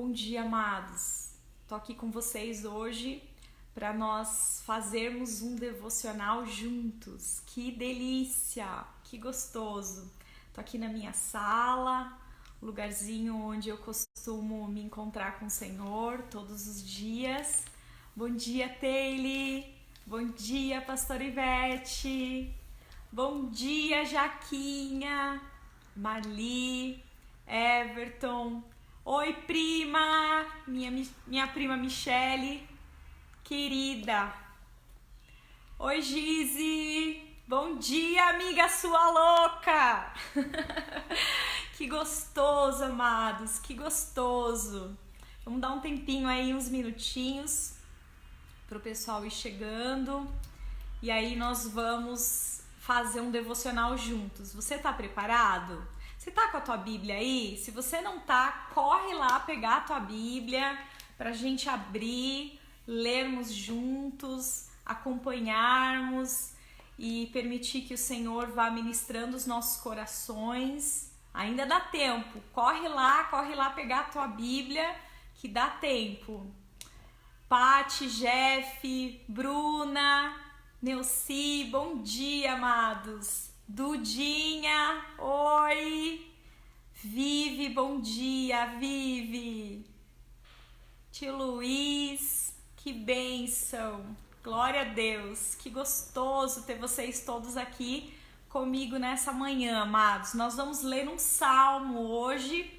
Bom dia, amados. Tô aqui com vocês hoje para nós fazermos um devocional juntos. Que delícia, que gostoso. Tô aqui na minha sala, lugarzinho onde eu costumo me encontrar com o Senhor todos os dias. Bom dia, Taylor. Bom dia, Pastora Ivete. Bom dia, Jaquinha, Marli, Everton. Oi, prima, minha prima Michele, querida. Oi, Gizi. Bom dia, amiga sua louca. Que gostoso, amados, que gostoso. Vamos dar um tempinho aí, uns minutinhos, pro pessoal ir chegando. E aí nós vamos fazer um devocional juntos. Você tá preparado? Você tá com a tua Bíblia aí? Se você não tá, corre lá pegar a tua Bíblia pra gente abrir, lermos juntos, acompanharmos e permitir que o Senhor vá ministrando os nossos corações. Ainda dá tempo. Corre lá pegar a tua Bíblia que dá tempo. Pati, Jeff, Bruna, Neuci, bom dia, amados. Dudinha, oi. Vivi, bom dia, Vivi. Tio Luiz, que bênção. Glória a Deus, que gostoso ter vocês todos aqui comigo nessa manhã, amados. Nós vamos ler um salmo hoje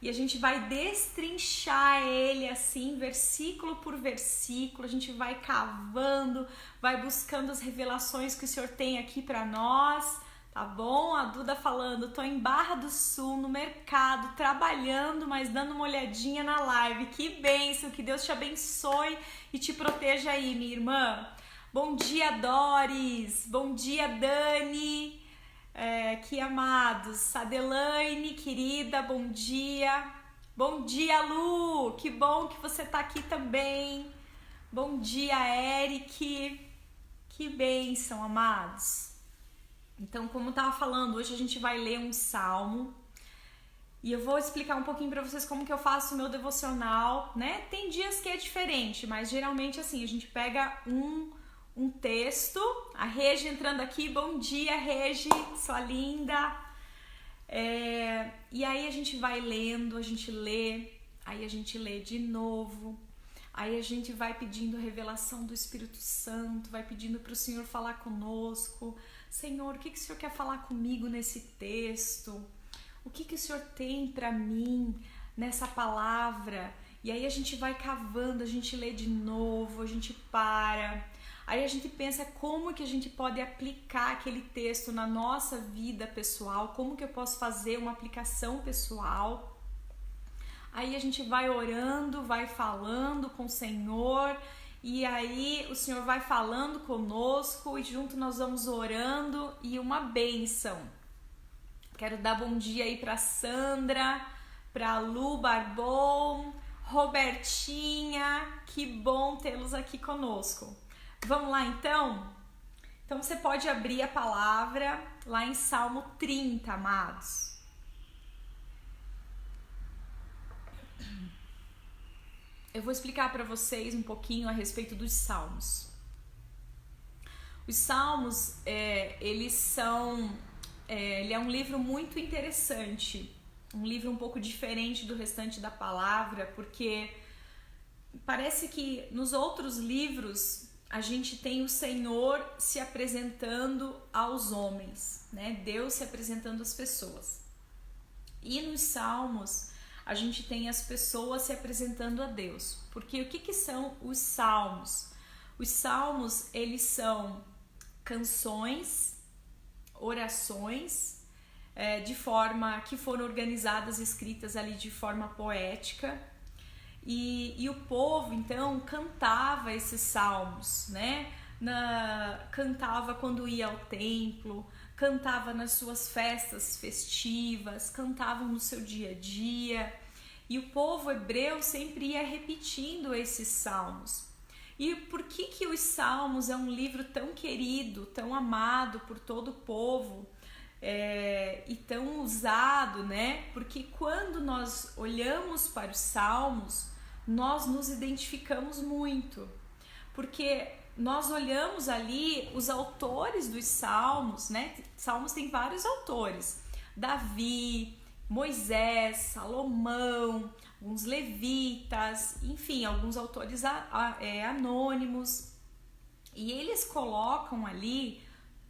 e a gente vai destrinchar ele assim, versículo por versículo. A gente vai cavando, vai buscando as revelações que o Senhor tem aqui para nós. Tá bom? A Duda falando, tô em Barra do Sul, no mercado, trabalhando, mas dando uma olhadinha na live. Que bênção, que Deus te abençoe e te proteja aí, minha irmã. Bom dia, Doris. Bom dia, Dani. Que amados. Adelaine, querida, bom dia. Bom dia, Lu. Que bom que você tá aqui também. Bom dia, Eric. Que bênção, amados. Então, como eu estava falando, hoje a gente vai ler um salmo e eu vou explicar um pouquinho para vocês como que eu faço o meu devocional, né? Tem dias que é diferente, mas geralmente assim, a gente pega um texto, a Regi entrando aqui, bom dia, Regi, sua linda. E aí a gente vai lendo, a gente lê, aí a gente lê de novo. Aí a gente vai pedindo revelação do Espírito Santo, vai pedindo para o Senhor falar conosco. Senhor, o que o Senhor quer falar comigo nesse texto? O que o Senhor tem para mim nessa palavra? E aí a gente vai cavando, a gente lê de novo, a gente para. Aí a gente pensa como que a gente pode aplicar aquele texto na nossa vida pessoal, como que eu posso fazer uma aplicação pessoal. Aí a gente vai orando, vai falando com o Senhor, e aí o Senhor vai falando conosco e junto nós vamos orando e uma bênção. Quero dar bom dia aí para Sandra, para Lu Barbon, Robertinha, que bom tê-los aqui conosco. Vamos lá então? Então você pode abrir a palavra lá em Salmo 30, amados. Eu vou explicar para vocês um pouquinho a respeito dos salmos. Os salmos, ele é um livro muito interessante, um livro um pouco diferente do restante da palavra, porque parece que nos outros livros a gente tem o Senhor se apresentando aos homens, né? Deus se apresentando às pessoas. E nos salmos a gente tem as pessoas se apresentando a Deus. Porque o que são os salmos? Os salmos, eles são canções, orações, de forma que foram organizadas, escritas ali de forma poética. E o povo, então, cantava esses salmos, né? Cantava quando ia ao templo, cantava nas suas festas festivas, cantavam no seu dia a dia, e o povo hebreu sempre ia repetindo esses salmos. E por que os salmos é um livro tão querido, tão amado por todo o povo? e tão usado, né? Porque quando nós olhamos para os Salmos, nós nos identificamos muito, porque nós olhamos ali os autores dos Salmos, né? Salmos tem vários autores: Davi, Moisés, Salomão, alguns levitas, enfim, alguns autores anônimos, e eles colocam ali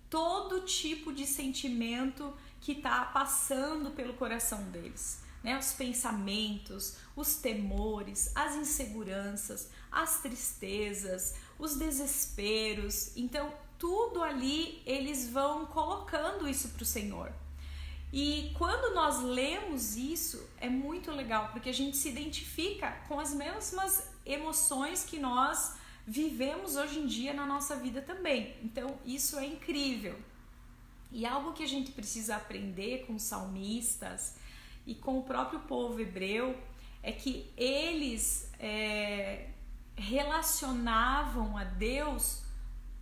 todo tipo de sentimento que está passando pelo coração deles, né? Os pensamentos, os temores, as inseguranças, as tristezas, os desesperos. Então, tudo ali eles vão colocando isso para o Senhor. E quando nós lemos isso, é muito legal, porque a gente se identifica com as mesmas emoções que nós vivemos hoje em dia na nossa vida também. Então, isso é incrível. E algo que a gente precisa aprender com os salmistas e com o próprio povo hebreu é que eles relacionavam a Deus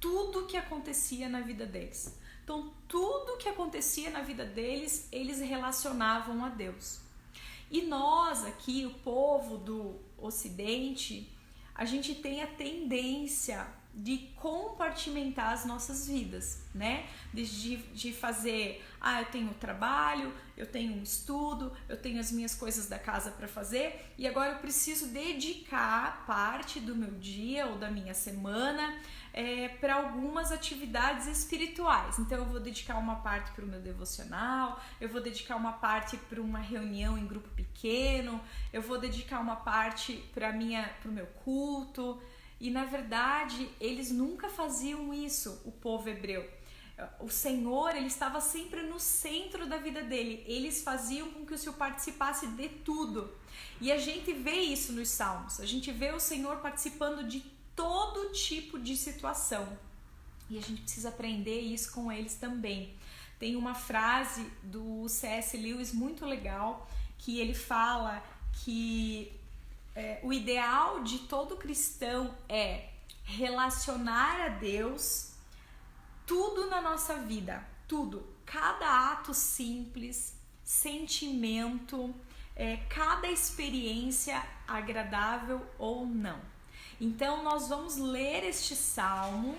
tudo que acontecia na vida deles. Então, tudo que acontecia na vida deles, eles relacionavam a Deus. E nós aqui, o povo do Ocidente, a gente tem a tendência de compartimentar as nossas vidas, né? De fazer, eu tenho trabalho, eu tenho um estudo, eu tenho as minhas coisas da casa para fazer e agora eu preciso dedicar parte do meu dia ou da minha semana para algumas atividades espirituais. Então eu vou dedicar uma parte para o meu devocional, eu vou dedicar uma parte para uma reunião em grupo pequeno, eu vou dedicar uma parte para o meu culto. E na verdade eles nunca faziam isso, o povo hebreu. O Senhor, ele estava sempre no centro da vida dele. Eles faziam com que o Senhor participasse de tudo. E a gente vê isso nos Salmos. A gente vê o Senhor participando de todo tipo de situação. E a gente precisa aprender isso com eles também. Tem uma frase do C.S. Lewis muito legal, que ele fala que o ideal de todo cristão é relacionar a Deus tudo na nossa vida, tudo, cada ato simples, sentimento, cada experiência agradável ou não. Então nós vamos ler este salmo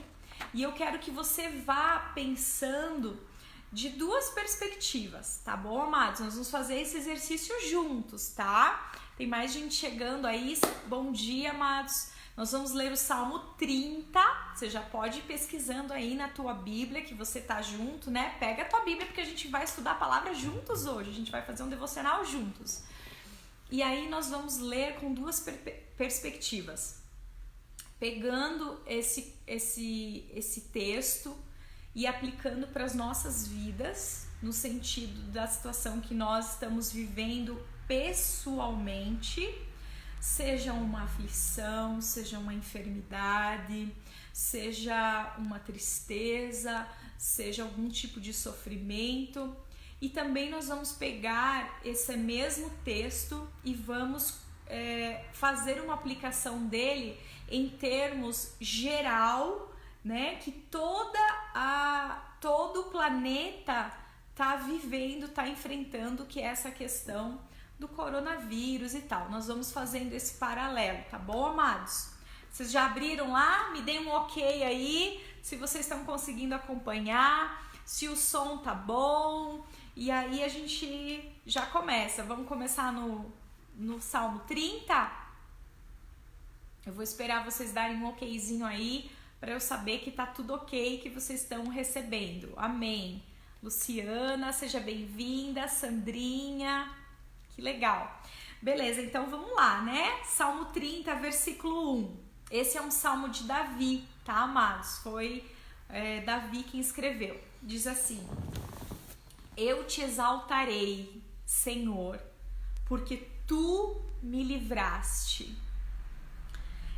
e eu quero que você vá pensando de duas perspectivas, tá bom, amados? Nós vamos fazer esse exercício juntos, tá? Tem mais gente chegando aí. Bom dia, amados. Nós vamos ler o Salmo 30. Você já pode ir pesquisando aí na tua Bíblia, que você tá junto, né? Pega a tua Bíblia, porque a gente vai estudar a palavra juntos hoje. A gente vai fazer um devocional juntos. E aí nós vamos ler com duas perspectivas. Pegando esse texto e aplicando para as nossas vidas, no sentido da situação que nós estamos vivendo pessoalmente, seja uma aflição, seja uma enfermidade, seja uma tristeza, seja algum tipo de sofrimento. E também nós vamos pegar esse mesmo texto e vamos fazer uma aplicação dele em termos geral, né, que todo o planeta está vivendo, está enfrentando, que é essa questão do coronavírus e tal. Nós vamos fazendo esse paralelo, tá bom, amados? Vocês já abriram lá? Me deem um ok aí, se vocês estão conseguindo acompanhar, se o som tá bom. E aí a gente já começa. Vamos começar no Salmo 30? Eu vou esperar vocês darem um okzinho aí, para eu saber que tá tudo ok, que vocês estão recebendo. Amém. Luciana, seja bem-vinda. Sandrinha, que legal. Beleza, então vamos lá, né? Salmo 30, versículo 1. Esse é um salmo de Davi, tá, amados? Foi Davi quem escreveu. Diz assim: Eu te exaltarei, Senhor, porque tu me livraste.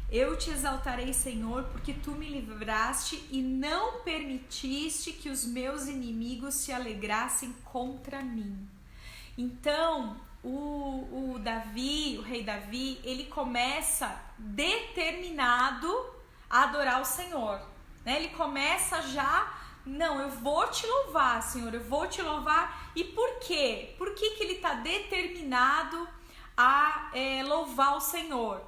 Eu te exaltarei, Senhor, porque tu me livraste e não permitiste que os meus inimigos se alegrassem contra mim. Então, o rei Davi, ele começa determinado a adorar o Senhor, né? Ele começa já Não, eu vou te louvar, Senhor, eu vou te louvar. E por quê? Por que ele está determinado a louvar o Senhor?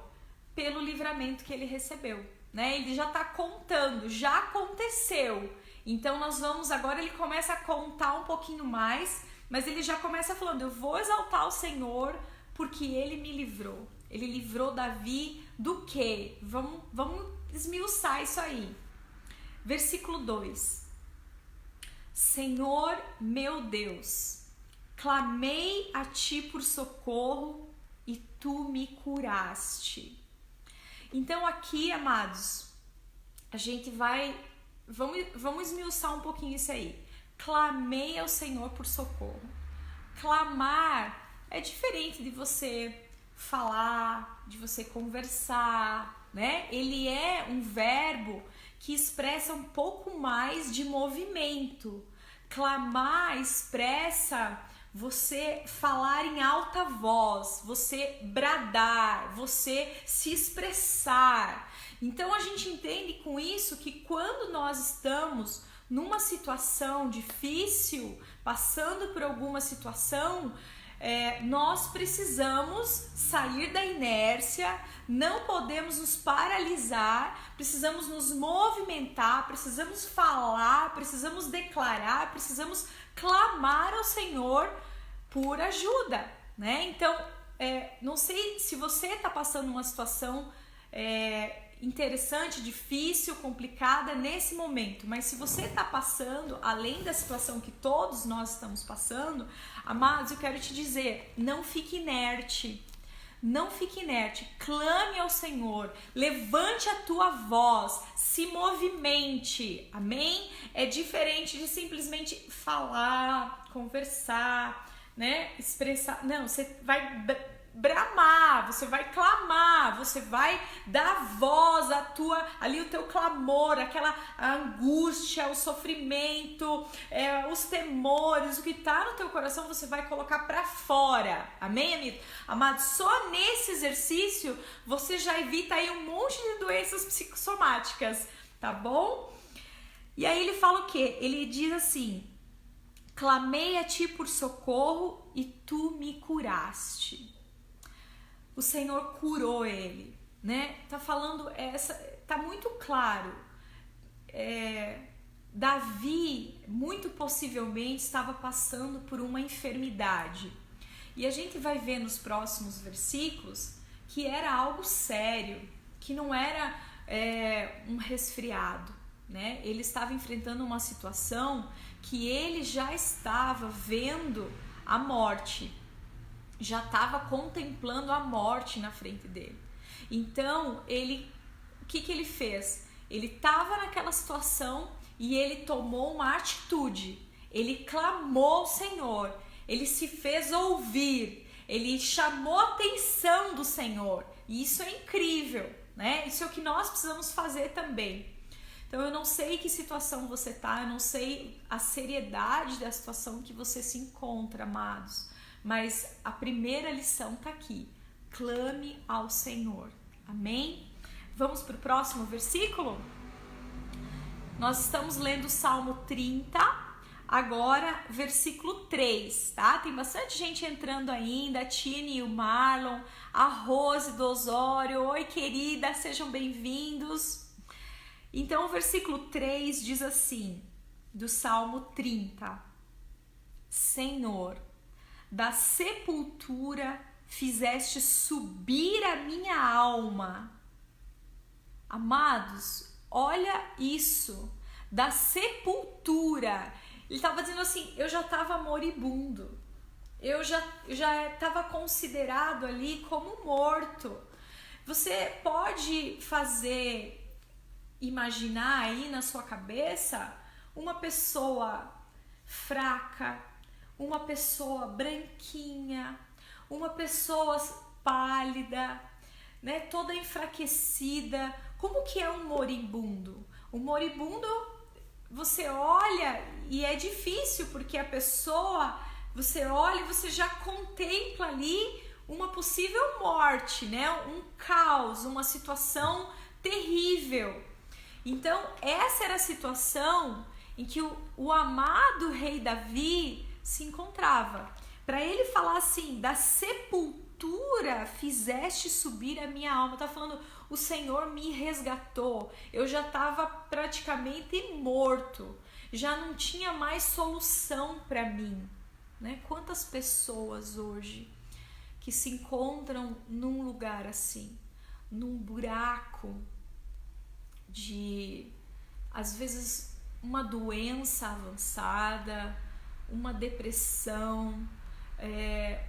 Pelo livramento que ele recebeu, né? Ele já está contando, já aconteceu. Então agora ele começa a contar um pouquinho mais, mas ele já começa falando, eu vou exaltar o Senhor porque ele me livrou. Ele livrou Davi do quê? Vamos esmiuçar isso aí. Versículo 2. Senhor meu Deus, clamei a ti por socorro e tu me curaste. Então aqui, amados, a gente vamos esmiuçar um pouquinho isso aí. Clamei ao Senhor por socorro. Clamar é diferente de você falar, de você conversar, né? Ele é um verbo que expressa um pouco mais de movimento. Clamar expressa você falar em alta voz, você bradar, você se expressar. Então a gente entende com isso que quando nós estamos numa situação difícil, passando por alguma situação, nós precisamos sair da inércia, não podemos nos paralisar, precisamos nos movimentar, precisamos falar, precisamos declarar, precisamos clamar ao Senhor por ajuda, né? Então, não sei se você está passando uma situação interessante, difícil, complicada nesse momento, mas se você está passando, além da situação que todos nós estamos passando, amados, eu quero te dizer, não fique inerte, clame ao Senhor, levante a tua voz, se movimente, amém? É diferente de simplesmente falar, conversar, né? Expressar, não, você vai bramar, você vai clamar, você vai dar voz ali o teu clamor, aquela angústia, o sofrimento, os temores, o que está no teu coração, você vai colocar para fora, amém, amigo? Amado, só nesse exercício você já evita aí um monte de doenças psicossomáticas, tá bom? E aí ele fala o quê? Ele diz assim, clamei a ti por socorro e tu me curaste. O Senhor curou ele, né? Tá falando tá muito claro. Davi, muito possivelmente, estava passando por uma enfermidade. E a gente vai ver nos próximos versículos que era algo sério, que não era um resfriado, né? Ele estava enfrentando uma situação que ele já estava vendo a morte. Já estava contemplando a morte na frente dele. Então, o que ele fez? Ele estava naquela situação e ele tomou uma atitude. Ele clamou ao Senhor. Ele se fez ouvir. Ele chamou a atenção do Senhor. E isso é incrível, né? Isso é o que nós precisamos fazer também. Então, eu não sei que situação você está, eu não sei a seriedade da situação que você se encontra, amados. Mas a primeira lição está aqui. Clame ao Senhor. Amém? Vamos para o próximo versículo? Nós estamos lendo o Salmo 30, agora versículo 3, tá? Tem bastante gente entrando ainda, a Tine e o Marlon, a Rose do Osório. Oi, querida, sejam bem-vindos. Então, o versículo 3 diz assim, do Salmo 30. Senhor, da sepultura fizeste subir a minha alma. Amados, olha isso, da sepultura. Ele estava dizendo assim, eu já estava moribundo, eu já estava considerado ali como morto. Você pode imaginar aí na sua cabeça uma pessoa fraca, uma pessoa branquinha, uma pessoa pálida, né, toda enfraquecida. Como que é um moribundo? O moribundo, você olha e é difícil, porque a pessoa, você olha e você já contempla ali uma possível morte, né, um caos, uma situação terrível. Então, essa era a situação em que o amado rei Davi se encontrava. Para ele falar assim, da sepultura fizeste subir a minha alma. Tá falando, o Senhor me resgatou. Eu já estava praticamente morto. Já não tinha mais solução para mim. Né? Quantas pessoas hoje que se encontram num lugar assim, num buraco de, às vezes, uma doença avançada, uma depressão,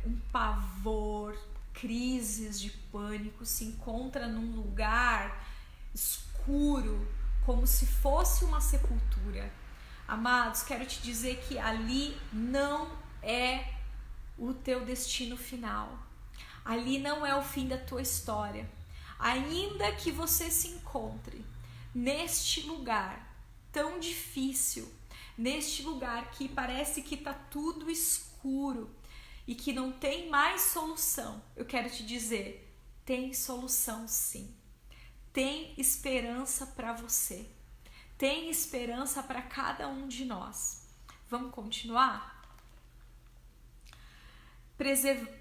um pavor, crises de pânico, se encontra num lugar escuro, como se fosse uma sepultura. Amados, quero te dizer que ali não é o teu destino final. Ali não é o fim da tua história. Ainda que você se encontre neste lugar tão difícil, neste lugar que parece que está tudo escuro e que não tem mais solução, eu quero te dizer, tem solução sim. Tem esperança para você. Tem esperança para cada um de nós. Vamos continuar?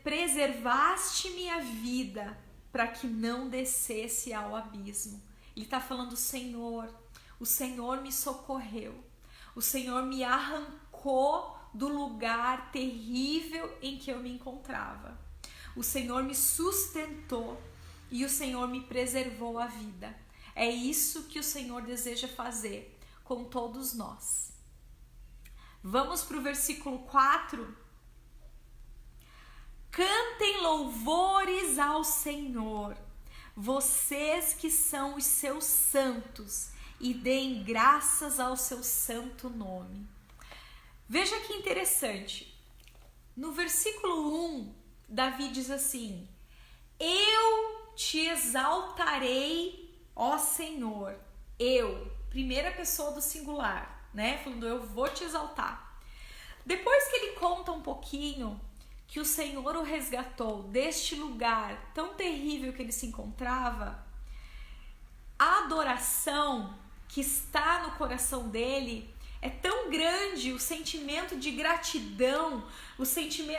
Preservaste minha vida para que não descesse ao abismo. Ele está falando, o Senhor me socorreu. O Senhor me arrancou do lugar terrível em que eu me encontrava. O Senhor me sustentou e o Senhor me preservou a vida. É isso que o Senhor deseja fazer com todos nós. Vamos para o versículo 4. Cantem louvores ao Senhor, vocês que são os seus santos, e deem graças ao seu santo nome. Veja que interessante. No versículo 1, Davi diz assim: eu te exaltarei, ó Senhor. Eu, primeira pessoa do singular, né? Falando, eu vou te exaltar. Depois que ele conta um pouquinho que o Senhor o resgatou deste lugar tão terrível que ele se encontrava, a adoração que está no coração dele é tão grande, o sentimento de gratidão,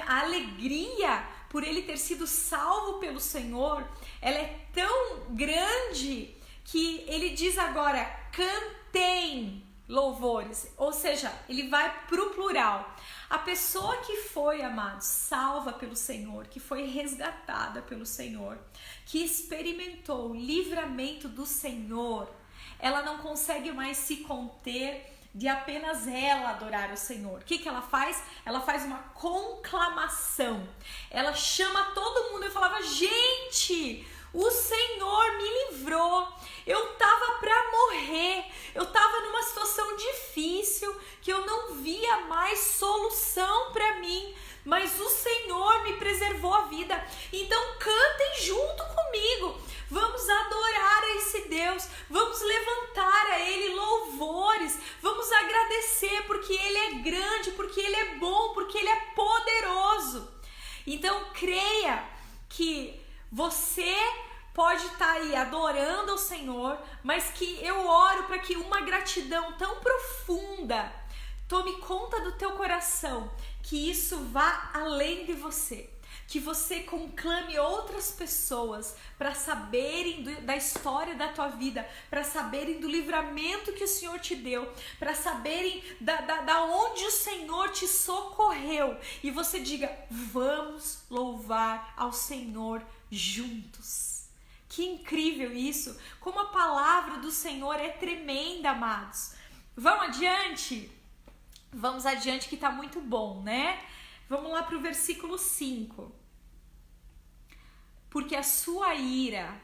a alegria por ele ter sido salvo pelo Senhor, ela é tão grande que ele diz agora, cantem louvores, ou seja, ele vai para o plural. A pessoa que foi, amados, salva pelo Senhor, que foi resgatada pelo Senhor, que experimentou o livramento do Senhor, ela não consegue mais se conter de apenas ela adorar o Senhor. O que ela faz? Ela faz uma conclamação. Ela chama todo mundo e falava, gente, o Senhor me livrou, eu estava para morrer, eu estava numa situação difícil, que eu não via mais solução para mim, mas o Senhor me preservou a vida. Então cantem junto comigo, vamos adorar a esse Deus, vamos levantar a Ele louvores, vamos agradecer porque Ele é grande, porque Ele é bom, porque Ele é poderoso. Então creia que você pode estar aí adorando ao Senhor, mas que eu oro para que uma gratidão tão profunda tome conta do teu coração, que isso vá além de você, que você conclame outras pessoas para saberem da história da tua vida, para saberem do livramento que o Senhor te deu, para saberem da onde o Senhor te socorreu, e você diga, vamos louvar ao Senhor juntos. Que incrível isso, como a palavra do Senhor é tremenda, amados. Vamos adiante? Vamos adiante que está muito bom, né? Vamos lá para o versículo 5. Porque a sua ira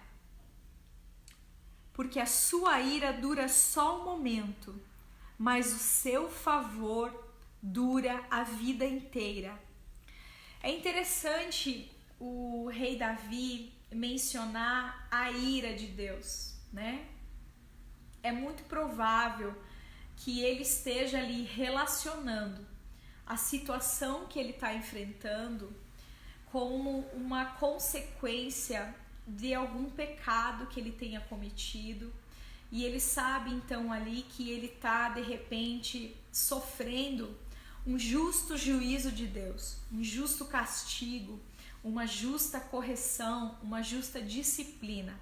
dura só um momento, mas o seu favor dura a vida inteira. É interessante o rei Davi mencionar a ira de Deus, né? É muito provável que ele esteja ali relacionando a situação que ele está enfrentando como uma consequência de algum pecado que ele tenha cometido e ele sabe então ali que ele está de repente sofrendo um justo juízo de Deus, um justo castigo, uma justa correção, uma justa disciplina.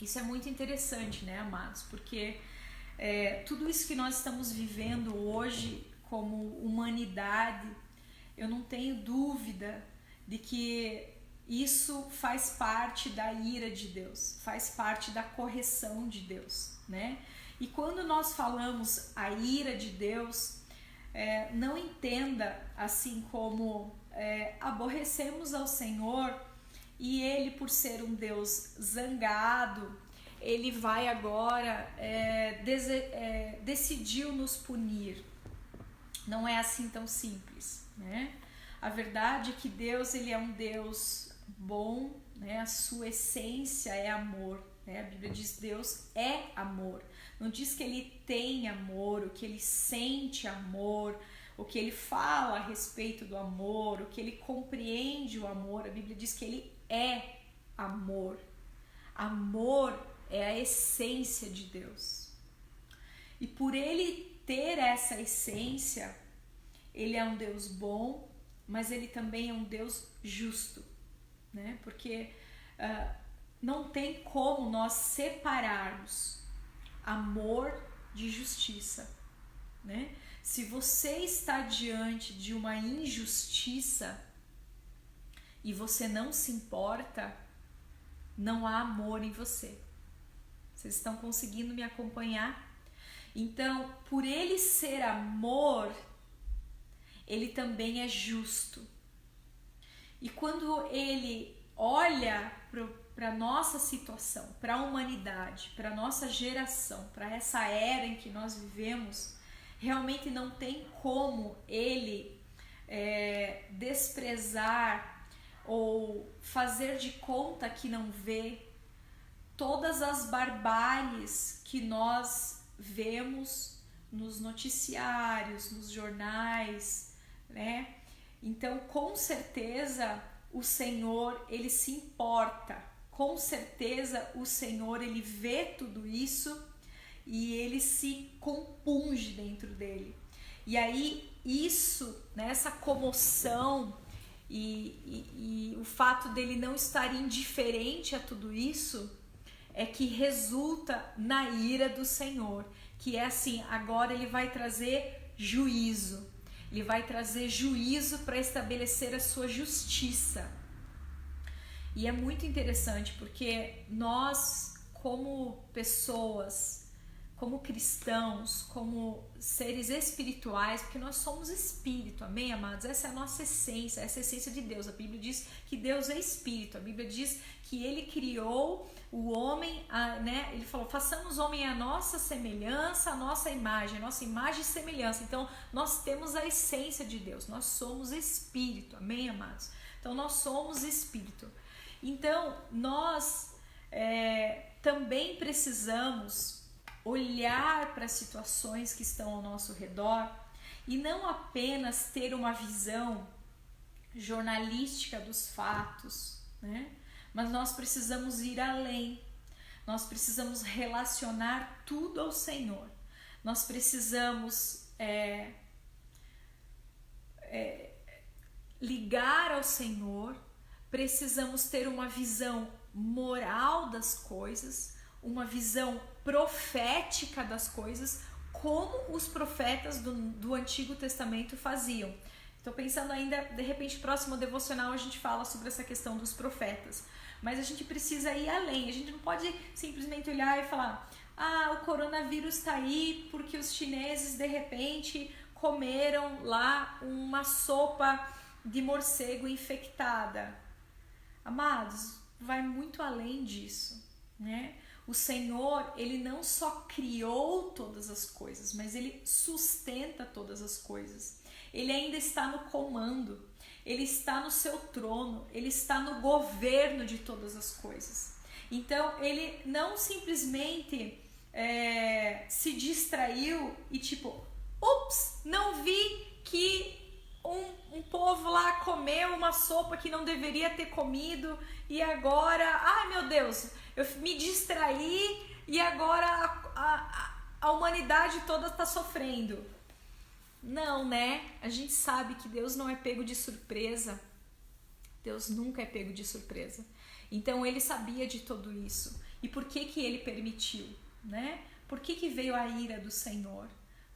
Isso é muito interessante, né, amados? Porque tudo isso que nós estamos vivendo hoje como humanidade, eu não tenho dúvida de que isso faz parte da ira de Deus, faz parte da correção de Deus, né? E quando nós falamos a ira de Deus, não entenda assim como aborrecemos ao Senhor e Ele, por ser um Deus zangado, Ele vai agora decidiu nos punir. Não é assim tão simples, né? A verdade é que Deus, Ele é um Deus bom, né? A sua essência é amor, né? A Bíblia diz Deus é amor. Não diz que Ele tem amor, o que Ele sente amor, o que Ele fala a respeito do amor, o que Ele compreende o amor. A Bíblia diz que Ele é amor. Amor é a essência de Deus. E por Ele ter essa essência, Ele é um Deus bom, mas Ele também é um Deus justo, né? Porque não tem como nós separarmos amor de justiça, né? Se você está diante de uma injustiça e você não se importa, não há amor em você. Vocês estão conseguindo me acompanhar? Então, por Ele ser amor, Ele também é justo. E quando Ele olha para a nossa situação, para a humanidade, para a nossa geração, para essa era em que nós vivemos, realmente não tem como Ele desprezar ou fazer de conta que não vê todas as barbáries que nós vemos nos noticiários, nos jornais, né? Então, com certeza, o Senhor, Ele se importa. Com certeza, o Senhor, Ele vê tudo isso e Ele se compunge dentro dele. E aí, isso, né, essa comoção e o fato dele não estar indiferente a tudo isso é que resulta na ira do Senhor, que é assim, agora Ele vai trazer juízo. Ele vai trazer juízo para estabelecer a sua justiça. E é muito interessante porque nós, como pessoas, como cristãos, como seres espirituais, porque nós somos espírito, amém, amados? Essa é a nossa essência, essa é a essência de Deus. A Bíblia diz que Deus é espírito, a Bíblia diz que Ele criou o homem, né? Ele falou, façamos o homem à nossa semelhança, a nossa imagem e semelhança. Então, nós temos a essência de Deus, nós somos espírito, amém, amados? Então, nós somos espírito. Então, nós também precisamos olhar para as situações que estão ao nosso redor e não apenas ter uma visão jornalística dos fatos, né? Mas nós precisamos ir além, nós precisamos relacionar tudo ao Senhor, nós precisamos ligar ao Senhor, precisamos ter uma visão moral das coisas, uma visão profética das coisas, como os profetas do Antigo Testamento faziam. Estou pensando ainda, de repente, próximo ao devocional a gente fala sobre essa questão dos profetas. Mas a gente precisa ir além, a gente não pode simplesmente olhar e falar o coronavírus está aí porque os chineses de repente comeram lá uma sopa de morcego infectada. Amados, vai muito além disso, né? O Senhor, Ele não só criou todas as coisas, mas Ele sustenta todas as coisas. Ele ainda está no comando, Ele está no seu trono, Ele está no governo de todas as coisas. Então, Ele não simplesmente se distraiu e tipo, ups, não vi que um povo lá comeu uma sopa que não deveria ter comido e agora, ai meu Deus, eu me distraí, e agora a humanidade toda está sofrendo. Não, né? A gente sabe que Deus não é pego de surpresa. Deus nunca é pego de surpresa. Então ele sabia de tudo isso. E por que que ele permitiu, né? Por que que veio a ira do Senhor?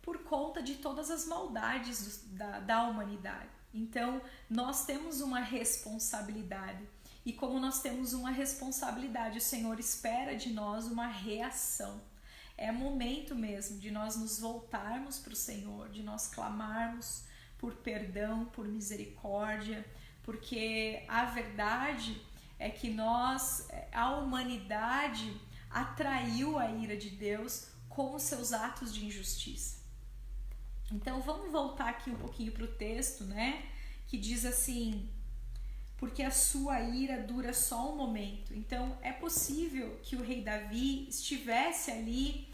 Por conta de todas as maldades da humanidade. Então nós temos uma responsabilidade. E como nós temos uma responsabilidade, o Senhor espera de nós uma reação. É momento mesmo de nós nos voltarmos para o Senhor, de nós clamarmos por perdão, por misericórdia, porque a verdade é que a humanidade atraiu a ira de Deus com os seus atos de injustiça. Então vamos voltar aqui um pouquinho para o texto, né? Que diz assim: porque a sua ira dura só um momento. Então é possível que o rei Davi estivesse ali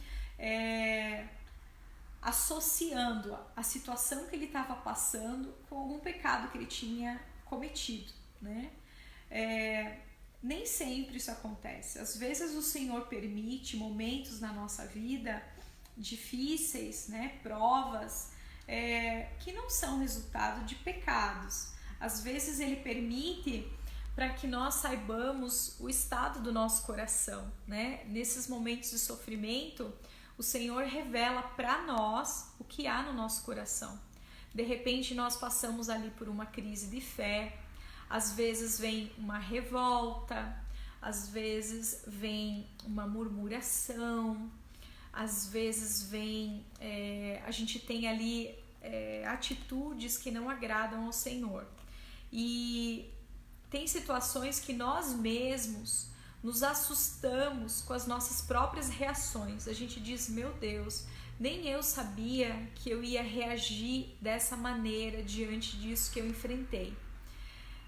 associando a situação que ele estava passando com algum pecado que ele tinha cometido, né? Nem sempre isso acontece. Às vezes o Senhor permite momentos na nossa vida difíceis, né? Provas que não são resultado de pecados. Às vezes ele permite para que nós saibamos o estado do nosso coração, né? Nesses momentos de sofrimento, o Senhor revela para nós o que há no nosso coração. De repente nós passamos ali por uma crise de fé, às vezes vem uma revolta, às vezes vem uma murmuração, às vezes vem, a gente tem ali atitudes que não agradam ao Senhor. E tem situações que nós mesmos nos assustamos com as nossas próprias reações. A gente diz, meu Deus, nem eu sabia que eu ia reagir dessa maneira diante disso que eu enfrentei.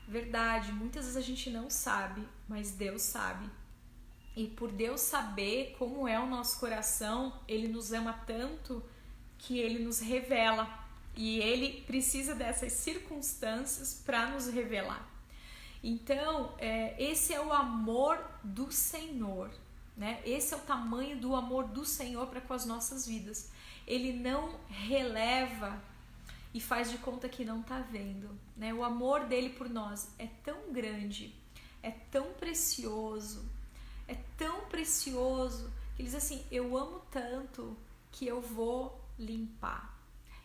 Verdade, muitas vezes a gente não sabe, mas Deus sabe. E por Deus saber como é o nosso coração, Ele nos ama tanto que Ele nos revela. E Ele precisa dessas circunstâncias para nos revelar. Então, esse é o amor do Senhor, né? Esse é o tamanho do amor do Senhor para com as nossas vidas. Ele não releva e faz de conta que não está vendo, né? O amor dele por nós é tão grande, é tão precioso, que ele diz assim, eu amo tanto que eu vou limpar,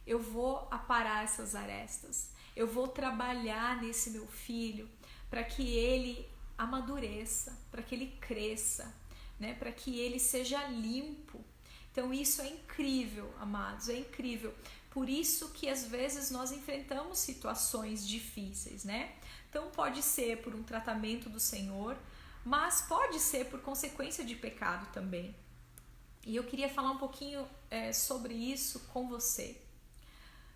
eu vou aparar essas arestas, eu vou trabalhar nesse meu filho para que ele amadureça, para que ele cresça, né? Para que ele seja limpo. Então isso é incrível, amados, é incrível. Por isso que às vezes nós enfrentamos situações difíceis, né? Então pode ser por um tratamento do Senhor, mas pode ser por consequência de pecado também. E eu queria falar um pouquinho sobre isso com você.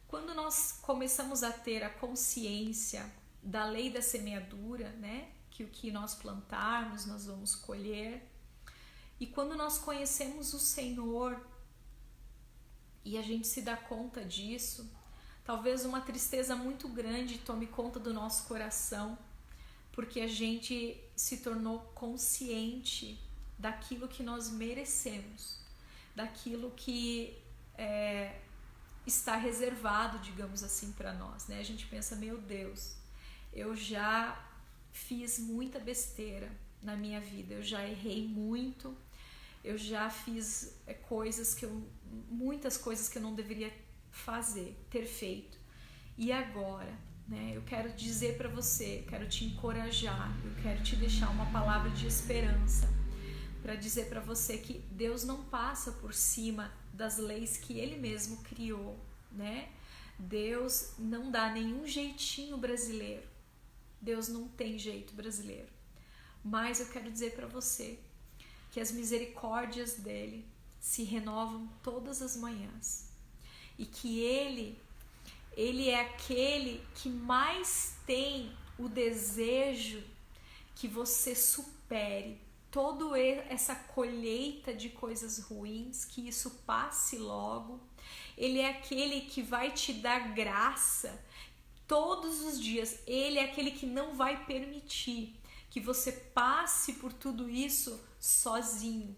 Quando nós começamos a ter a consciência da lei da semeadura, né? Que o que nós plantarmos nós vamos colher. E quando nós conhecemos o Senhor e a gente se dá conta disso, talvez uma tristeza muito grande tome conta do nosso coração, porque a gente se tornou consciente daquilo que nós merecemos, daquilo que está reservado, digamos assim, para nós, né? A gente pensa, meu Deus, eu já fiz muita besteira na minha vida, eu já errei muito, eu já fiz muitas coisas que eu não deveria ter feito. E agora, né? Eu quero dizer para você, quero te encorajar, eu quero te deixar uma palavra de esperança para dizer para você que Deus não passa por cima das leis que Ele mesmo criou, né? Deus não dá nenhum jeitinho brasileiro. Deus não tem jeito brasileiro. Mas eu quero dizer para você que as misericórdias dele se renovam todas as manhãs. E que ele é aquele que mais tem o desejo que você supere toda essa colheita de coisas ruins, que isso passe logo. Ele é aquele que vai te dar graça todos os dias. Ele é aquele que não vai permitir que você passe por tudo isso sozinho.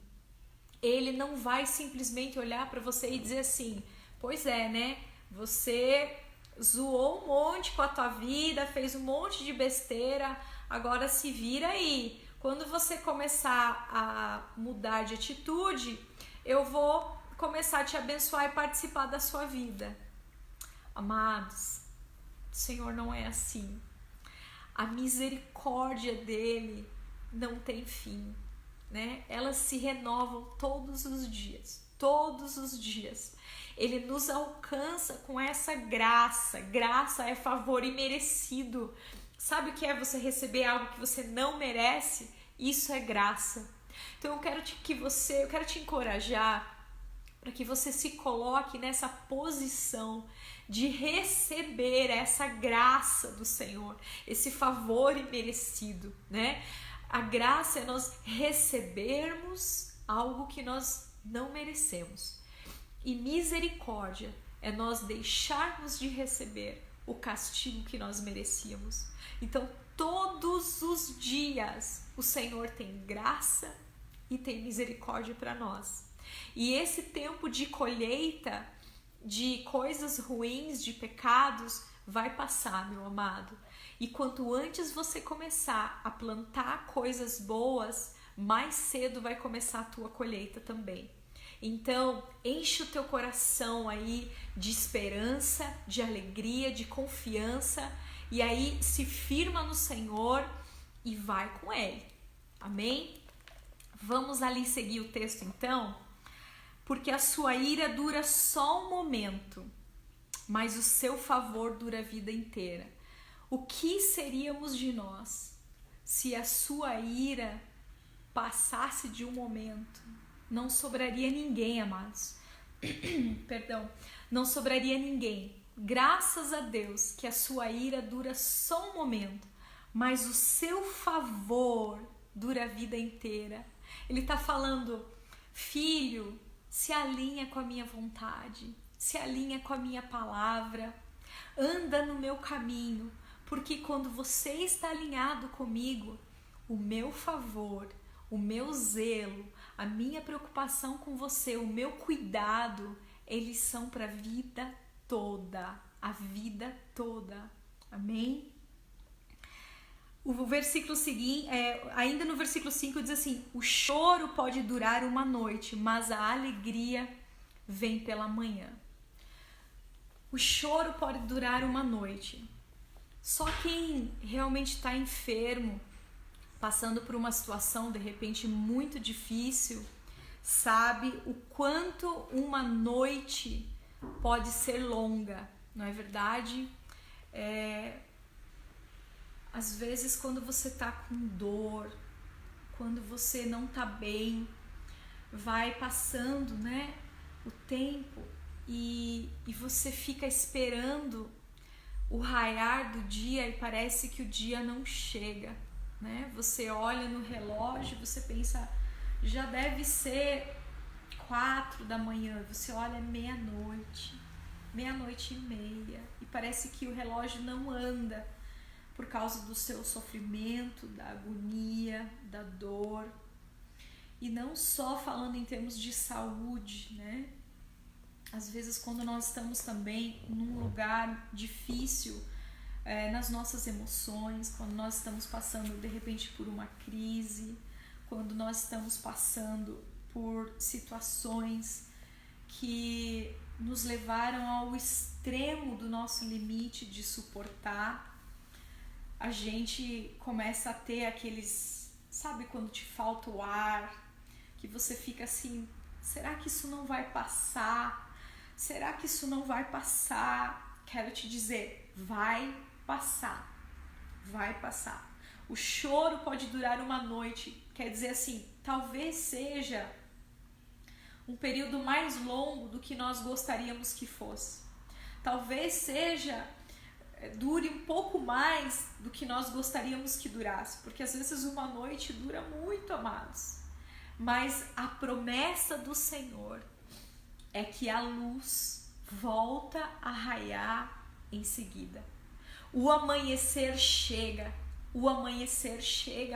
Ele não vai simplesmente olhar para você e dizer assim, pois é, né? Você zoou um monte com a tua vida, fez um monte de besteira, agora se vira aí. Quando você começar a mudar de atitude, eu vou começar a te abençoar e participar da sua vida. Amados, o Senhor não é assim. A misericórdia dele não tem fim, né? Elas se renovam todos os dias, todos os dias. Ele nos alcança com essa graça. Graça é favor imerecido. Sabe o que é você receber algo que você não merece? Isso é graça. Então eu quero te encorajar para que você se coloque nessa posição de receber essa graça do Senhor, esse favor imerecido, né? A graça é nós recebermos algo que nós não merecemos. E misericórdia é nós deixarmos de receber o castigo que nós merecíamos. Então, todos os dias, o Senhor tem graça e tem misericórdia para nós. E esse tempo de colheita de coisas ruins, de pecados, vai passar, meu amado. E quanto antes você começar a plantar coisas boas, mais cedo vai começar a tua colheita também. Então, enche o teu coração aí de esperança, de alegria, de confiança, e aí se firma no Senhor e vai com Ele. Amém? Vamos ali seguir o texto então? Porque a sua ira dura só um momento, mas o seu favor dura a vida inteira. O que seríamos de nós se a sua ira passasse de um momento? Não sobraria ninguém, amados. Perdão, não sobraria ninguém. Graças a Deus que a sua ira dura só um momento, mas o seu favor dura a vida inteira. Ele está falando, filho, se alinha com a minha vontade, se alinha com a minha palavra, anda no meu caminho, porque quando você está alinhado comigo, o meu favor, o meu zelo, a minha preocupação com você, o meu cuidado, eles são para a vida toda, a vida toda. Amém? O versículo seguinte, ainda no versículo 5 diz assim, o choro pode durar uma noite, mas a alegria vem pela manhã. O choro pode durar uma noite. Só quem realmente está enfermo, passando por uma situação de repente muito difícil, sabe o quanto uma noite pode ser longa, não é verdade? Às vezes quando você está com dor, quando você não está bem, vai passando, né, o tempo e você fica esperando o raiar do dia e parece que o dia não chega, né? Você olha no relógio, você pensa, já deve ser 4 da manhã, você olha meia-noite, meia-noite e meia, e parece que o relógio não anda por causa do seu sofrimento, da agonia, da dor. E não só falando em termos de saúde, né? Às vezes quando nós estamos também num lugar difícil, nas nossas emoções, quando nós estamos passando de repente por uma crise, quando nós estamos passando por situações que nos levaram ao extremo do nosso limite de suportar, a gente começa a ter aqueles, sabe, quando te falta o ar, que você fica assim, será que isso não vai passar? Será que isso não vai passar? Quero te dizer, vai passar, vai passar. O choro pode durar uma noite, quer dizer assim, talvez seja um período mais longo do que nós gostaríamos que fosse. Talvez dure um pouco mais do que nós gostaríamos que durasse, porque às vezes uma noite dura muito, amados. Mas a promessa do Senhor é que a luz volta a raiar em seguida. O amanhecer chega,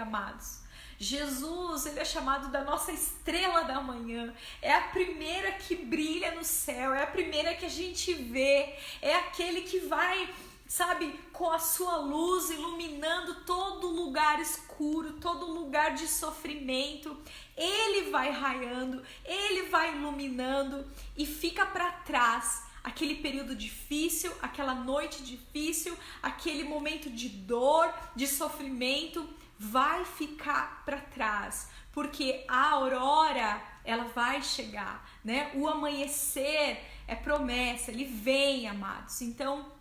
amados. Jesus, ele é chamado da nossa estrela da manhã, é a primeira que brilha no céu, é a primeira que a gente vê, é aquele que vai, sabe, com a sua luz iluminando todo lugar escuro, todo lugar de sofrimento. Ele vai raiando, ele vai iluminando e fica para trás aquele período difícil, aquela noite difícil, aquele momento de dor, de sofrimento, vai ficar para trás, porque a aurora, ela vai chegar, né? O amanhecer é promessa, ele vem, amados. Então,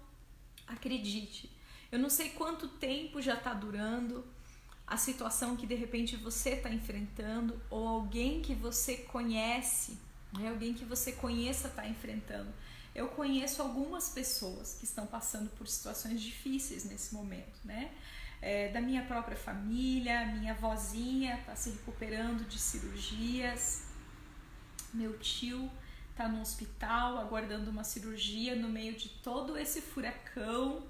acredite, eu não sei quanto tempo já está durando a situação que de repente você está enfrentando, ou alguém que você conhece, né? Alguém que você conheça está enfrentando. Eu conheço algumas pessoas que estão passando por situações difíceis nesse momento, né? Da minha própria família, minha avózinha está se recuperando de cirurgias, meu tio está no hospital aguardando uma cirurgia no meio de todo esse furacão.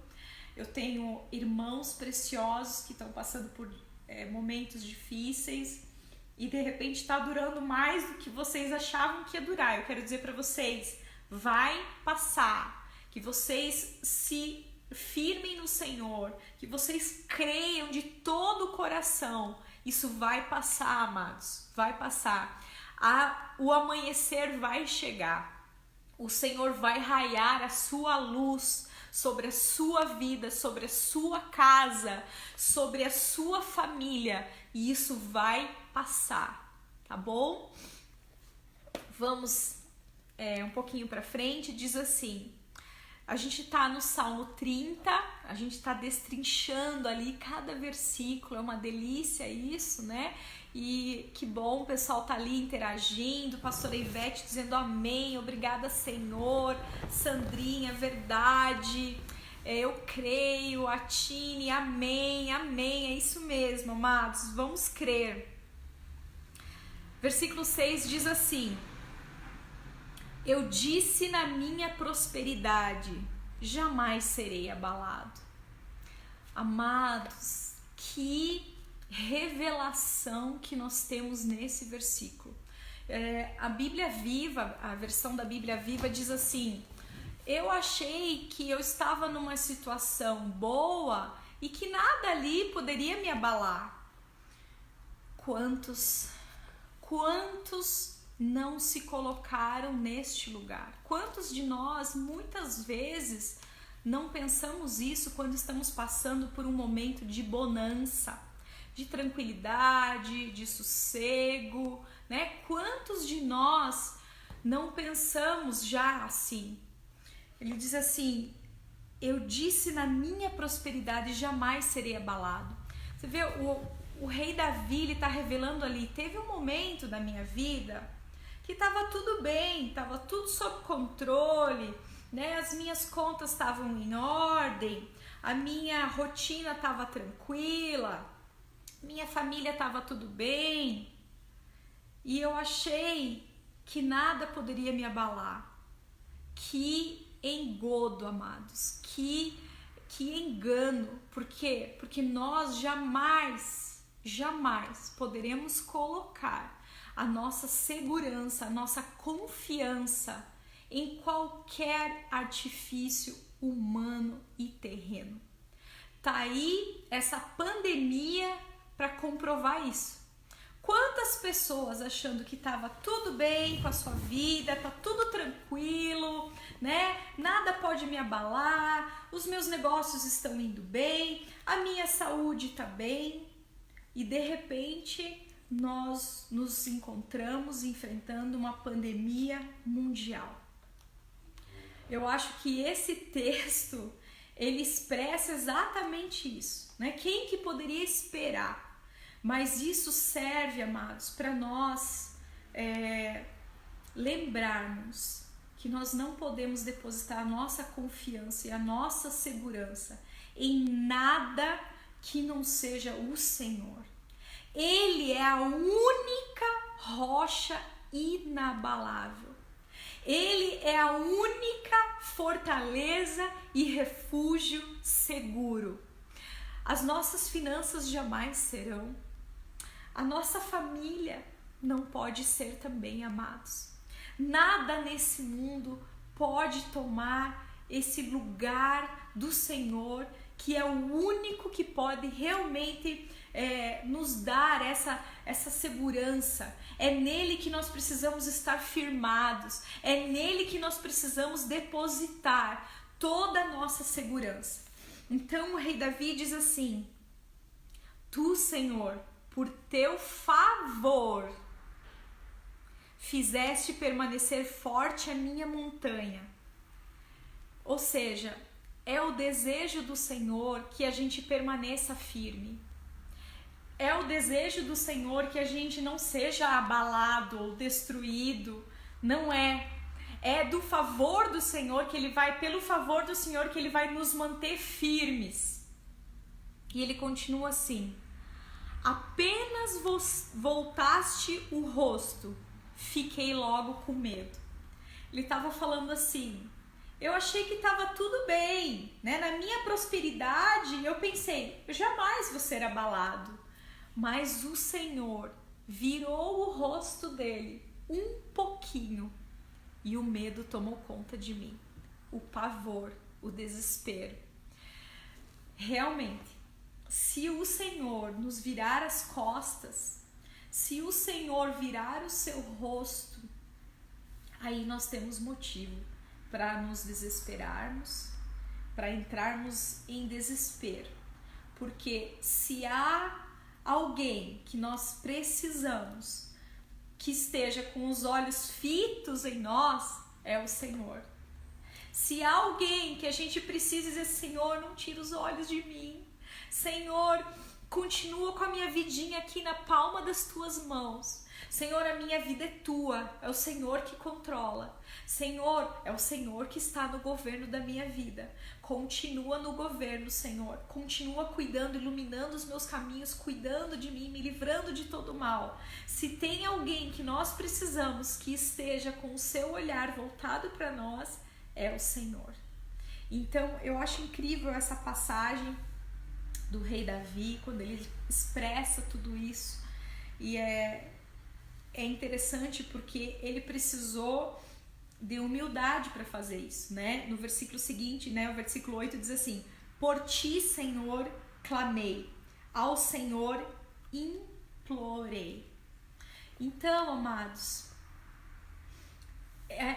Eu tenho irmãos preciosos que estão passando por momentos difíceis e de repente está durando mais do que vocês achavam que ia durar. Eu quero dizer para vocês, vai passar, que vocês se firmem no Senhor, que vocês creiam de todo o coração. Isso vai passar, amados, vai passar. O amanhecer vai chegar. O Senhor vai raiar a sua luz sobre a sua vida, sobre a sua casa, sobre a sua família, e isso vai passar, tá bom? Vamos um pouquinho para frente, diz assim, a gente tá no Salmo 30, a gente tá destrinchando ali cada versículo, é uma delícia isso, né? E que bom, o pessoal tá ali interagindo, pastora Ivete dizendo amém, obrigada Senhor, Sandrinha, verdade, eu creio, a Tine, amém, amém, é isso mesmo, amados, vamos crer. Versículo 6 diz assim, eu disse na minha prosperidade, jamais serei abalado. Amados, que revelação que nós temos nesse versículo. A Bíblia Viva, a versão da Bíblia Viva diz assim, eu achei que eu estava numa situação boa e que nada ali poderia me abalar. Quantos não se colocaram neste lugar? Quantos de nós, muitas vezes, não pensamos isso quando estamos passando por um momento de bonança, de tranquilidade, de sossego, né? Quantos de nós não pensamos já assim? Ele diz assim, eu disse na minha prosperidade, jamais serei abalado. Você vê, o rei Davi, ele está revelando ali, teve um momento da minha vida que estava tudo bem, estava tudo sob controle, né? As minhas contas estavam em ordem, a minha rotina estava tranquila, minha família estava tudo bem, e eu achei que nada poderia me abalar. Que engodo, amados, que engano. Por quê? Porque nós jamais poderemos colocar a nossa segurança, a nossa confiança em qualquer artifício humano e terreno. Tá aí essa pandemia para comprovar isso. Quantas pessoas achando que estava tudo bem com a sua vida, tá tudo tranquilo, né? Nada pode me abalar, os meus negócios estão indo bem, a minha saúde tá bem, e de repente nós nos encontramos enfrentando uma pandemia mundial. Eu acho que esse texto, ele expressa exatamente isso, né? Quem que poderia esperar? Mas isso serve, amados, para nós lembrarmos que nós não podemos depositar a nossa confiança e a nossa segurança em nada que não seja o Senhor. Ele é a única rocha inabalável. Ele é a única fortaleza e refúgio seguro. As nossas finanças jamais serão. a nossa família não pode ser também, amados. Nada nesse mundo pode tomar esse lugar do Senhor, que é o único que pode realmente nos dar essa segurança. É nele que nós precisamos estar firmados, é nele que nós precisamos depositar toda a nossa segurança. Então o rei Davi diz assim: Tu, Senhor, por teu favor, fizeste permanecer forte a minha montanha. Ou seja, é o desejo do Senhor que a gente permaneça firme. É o desejo do Senhor que a gente não seja abalado ou destruído. Não é. É do favor do Senhor que Ele vai, pelo favor do Senhor que Ele vai nos manter firmes. E Ele continua assim: apenas voltaste o rosto, fiquei logo com medo. Ele estava falando assim: eu achei que estava tudo bem, né? Na minha prosperidade, eu pensei, eu jamais vou ser abalado. Mas o Senhor virou o rosto dele um pouquinho e o medo tomou conta de mim. O pavor, o desespero. Realmente, se o Senhor nos virar as costas, se o Senhor virar o seu rosto, aí nós temos motivo para nos desesperarmos, para entrarmos em desespero. Porque se há alguém que nós precisamos que esteja com os olhos fitos em nós, é o Senhor. Se há alguém que a gente precisa dizer: Senhor, não tira os olhos de mim. Senhor, continua com a minha vidinha aqui na palma das tuas mãos. Senhor, a minha vida é tua, é o Senhor que controla. Senhor, é o Senhor que está no governo da minha vida. Continua no governo, Senhor. Continua cuidando, iluminando os meus caminhos, cuidando de mim, me livrando de todo mal. Se tem alguém que nós precisamos que esteja com o seu olhar voltado para nós, é o Senhor. Então, eu acho incrível essa passagem do rei Davi, quando ele expressa tudo isso. E é interessante porque ele precisou de humildade para fazer isso, né? No versículo seguinte, né, o versículo 8 diz assim: por ti, Senhor, clamei, ao Senhor implorei. Então, amados,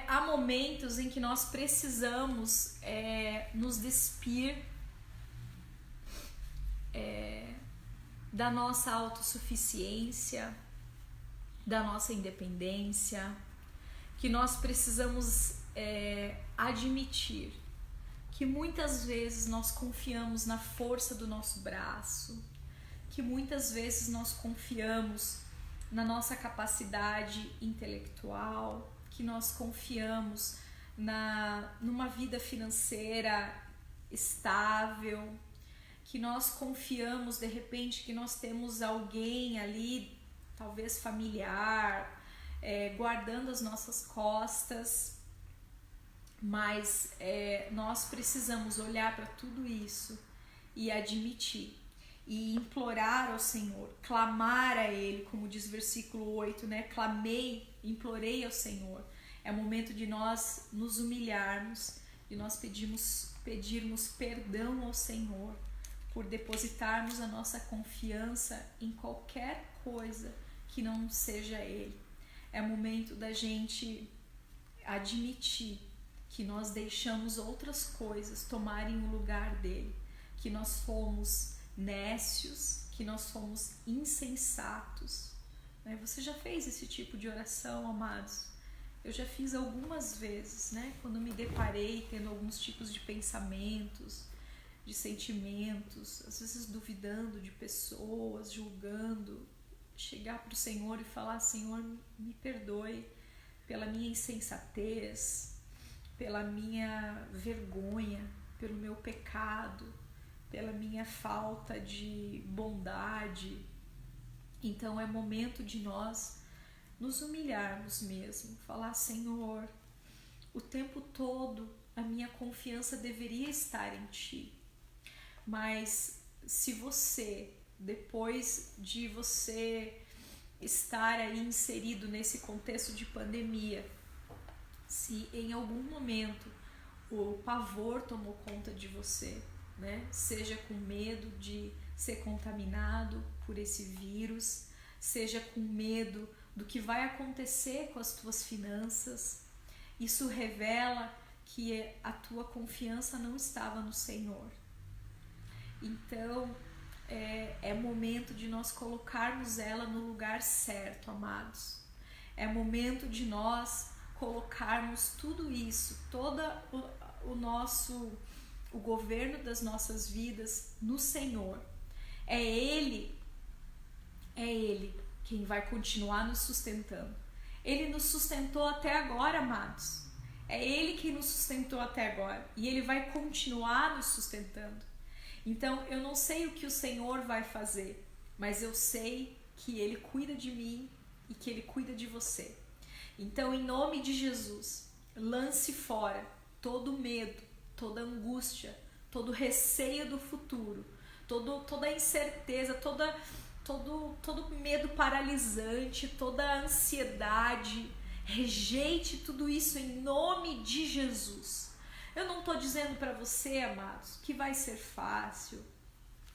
há momentos em que nós precisamos nos despir da nossa autossuficiência, da nossa independência, que nós precisamos admitir que muitas vezes nós confiamos na força do nosso braço, que muitas vezes nós confiamos na nossa capacidade intelectual, que nós confiamos numa vida financeira estável, que nós confiamos de repente que nós temos alguém ali, talvez familiar, guardando as nossas costas, mas nós precisamos olhar para tudo isso e admitir e implorar ao Senhor, clamar a Ele, como diz o versículo 8, né? Clamei, implorei ao Senhor. É o momento de nós nos humilharmos, de nós pedirmos perdão ao Senhor por depositarmos a nossa confiança em qualquer coisa que não seja Ele. É o momento da gente admitir que nós deixamos outras coisas tomarem o lugar dele, que nós fomos nécios, que nós fomos insensatos. Você já fez esse tipo de oração, amados? Eu já fiz algumas vezes, né? Quando me deparei tendo alguns tipos de pensamentos, de sentimentos, às vezes duvidando de pessoas, julgando, chegar para o Senhor e falar: Senhor, me perdoe pela minha insensatez, pela minha vergonha, pelo meu pecado, pela minha falta de bondade. Então é momento de nós nos humilharmos mesmo, falar: Senhor, o tempo todo a minha confiança deveria estar em Ti, mas se você, depois de você estar aí inserido nesse contexto de pandemia, se em algum momento o pavor tomou conta de você, né? Seja com medo de ser contaminado por esse vírus, seja com medo do que vai acontecer com as tuas finanças, isso revela que a tua confiança não estava no Senhor. Então, é momento de nós colocarmos ela no lugar certo, amados. É momento de nós colocarmos tudo isso, todo o governo das nossas vidas no Senhor. É Ele quem vai continuar nos sustentando. Ele nos sustentou até agora, amados. É Ele quem nos sustentou até agora e Ele vai continuar nos sustentando. Então, eu não sei o que o Senhor vai fazer, mas eu sei que Ele cuida de mim e que Ele cuida de você. Então, em nome de Jesus, lance fora todo medo, toda angústia, todo receio do futuro, toda incerteza, todo medo paralisante, toda ansiedade. Rejeite tudo isso em nome de Jesus. Eu não estou dizendo para você, amados, que vai ser fácil.